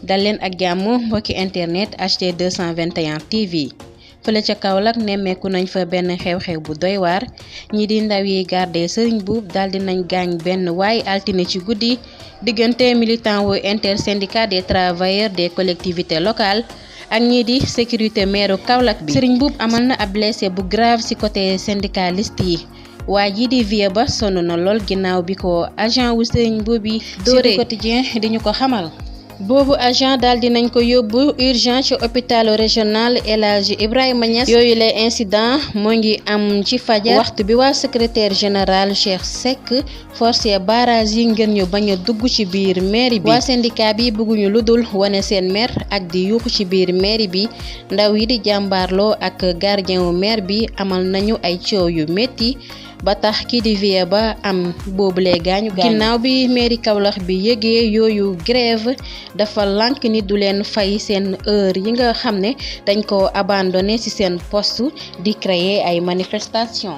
dal leen ak jàmm mbokki internet HT 221 TV fële ca Kaolack nemmeeku nañ fa benn xew-xew bu doy waar ñi di ndaw yi garde Serigne Mboup daldi nañ gaañ benn waay altine ci guddi diggante militant wu intersyndicat des travailleurs des collectivités locales ak ñii di sécurité maire Kaolack bi. Serigne Mboup amal na ab blessé bu grave ci côté syndicaliste yi waa ji di vie ba sonn na lool ginnaaw bi ko agent wu Serigne Mboup bi doore quotidien di ñu ko xamal. boobu agent daal dinañ ko yóbbu urgence ci hôpital régional El Hadji Ibrahima Niass yooyu lay incident moo ngi am ci fajar waxtu bi waa secrétaire général Cheikh Seck forcé barrage yi ngir ñu bañ a dugg ci biir mairie bi. waa syndicat bi bëgguñu lu dul wane seen mer ak di yuuxu ci biir mairie bi ndaw yi di jàmbaarloo ak gardien wu maire bi amal nañu ay coow yu métti ba tax kii di vie ba am boobule gaañu ginnaaw bi mairie Kaolack bi yëgee yooyu grève dafa lànk ni du leen fay seen heure yi nga xam ne dañ ko abandonné ci seen poste di créer ay manifestation